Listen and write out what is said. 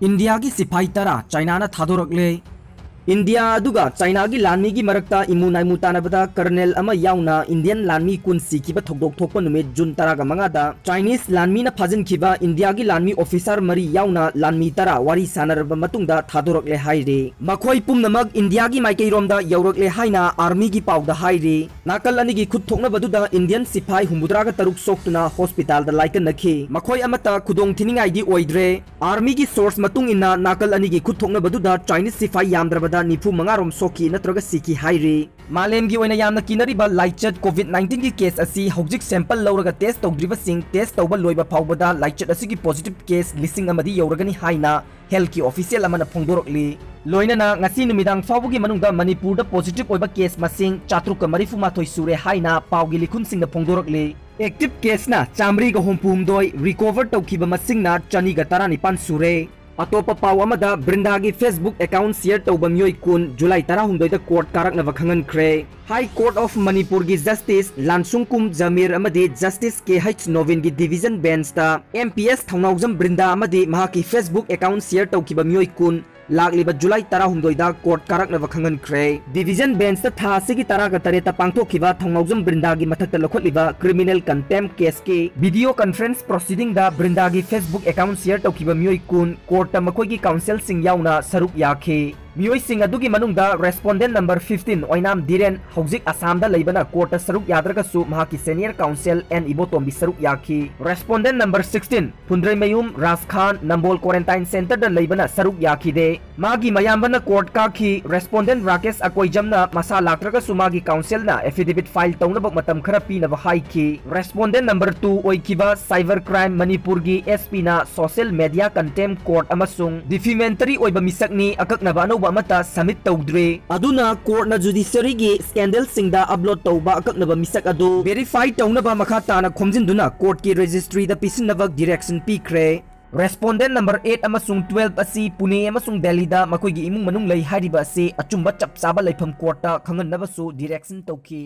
India की सिपाही तरा चाइना ना थादोरकले इंडिया अदुगा चाइना की लानमी की मरक्ता इमु नाइमु तानबदा कर्नेल अमा याउना इंडियन लानमी कुन सिकिबा थोकदोक थोकपा नुमित जून तरागा मंगादा चाइनीस लानमी ना फाजिनखिबा इंडिया की लानमी ऑफिसर मरी याउना लानमी तरा वारी सानरबा मतुंगदा थादोरकले हाइरे मखोई पुमनमक इंडिया की माइकैरोमदा यौरकले हाइना आर्मी की पाउदा हाइरे नाकल अनी की खुद थोकनबदुदा इंडियन सिपाही हुमुद्रागा तरुक सोक्तुना हॉस्पिटल दा लाइकनखि मखोई अमता खुदोंग थिनिंगाइदी ओइद्रे आर्मी की सोर्स मतुंग इन्ना नाकल अनी की खुद थोकनबदुदा चाइनीस सिपाही यामद्रबदा निफु मंगारोम सोकी नत्रगा सिकी हाइरे मालेम की ओइना यामना किनरिबा लाइचट कोविड-19 की केस असी हौजिक सैंपल लौरगा टेस्ट तौद्रिबा सिंग टेस्ट तौबा लोइबा फाउबदा लाइचट असी की पॉजिटिव केस लिसिंग अमदी यौरगनी हाइना हेल्थ की ऑफिशियल अमना फोंदोरकली लोइनना ngasi नुमिदांग फाउबगी मनुंगदा मणिपुर दा पॉजिटिव ओइबा केस मसिंग 434 सुरे हाइना पाउगी लिखुन सिंग फोंदोरकली एक्टिव केस ना चामरी ग होमपुमदोय रिकवर तौखिबा मसिंग ना चनी ग 19 सुरे अतोप पाव अमदा ब्रिंदा की फेसबुक अकाउंट शेयर तौबा मियोय कुन जुलाई 18 कोर्ट कारकनबा खंगनख्रे हाई कोर्ट ऑफ मणिपुर की जस्टिस लानसुंगकुम जमीर अमदे जस्टिस के एच नोविन की डिवीजन बेंच ता एमपीएस थौनाउजम ब्रिंदा अमदे महाकी फेसबुक अकाउंट शेयर तौखिबा मियोय कुन लाग जुलाई 18 कोर्ट कारकनबा खंगनख्रे डिवीजन बेंच था की तराग तरेता पांथोखिबा थौनाउजम ब्रिंदा की मथक्ता लखोटलिबा क्रिमिनल कंटेम्प्ट केस के वीडियो कॉन्फ्रेंस प्रोसीडिंग दा ब्रिंदा की फेसबुक अकाउंट शेयर तौखिबा मियोय कुन कोर्ट मखोई की काउंसिल सिंग याउना सरुक याखे मियोय सिंग अदुगी मनुंगदा रेस्पोंडेंट नंबर 15 ओइनाम दिरेन हौजिक असम दा लेबना कोर्ट सरुक याद्रगसु महाकी सीनियर काउंसिल एन इबोतोम सरुक याखी रेस्पोंडेंट नंबर 16 फुंद्रै मयूम राज खान नंबोल क्वारंटाइन सेंटर दा लेबना सरुक याखी दे मागी मयामबना कोर्ट काखी रेस्पोंडेंट राकेश अकोइजमना मसा लाक्त्रगसु मागी काउंसिल ना एफिडेविट फाइल तौनब मतम खरा पीनब हाइकी रेस्पोंडेंट नंबर 2 ओइकिबा साइबर क्राइम मणिपुर की एसपी ना सोशल मीडिया कंटेम्प्ट कोर्ट अमसुंग डिफेमेंटरी ओइबा मिसकनी अककनबा अनौबा सबमिट तौद्रे अदुना कोर्ट ना जुडिशियरी की स्कैंडल सिंगदा अपलोड तौबा अककनबा मिसक अदु वेरीफाई तौनबा मखा ताना खोमजिनदुना कोर्ट की रजिस्ट्री दा पिसिनबा डायरेक्शन पीख्रे रेस्पोंडेंट नंबर 8 अमसुंग 12 असी पुणे अमसुंग दिल्ली दा मखोई की इमुंग मनुंग लई हारिबा से अचुंबा चपचाबा लेफम कोर्ट ता खंगनबसु डायरेक्शन तौखी।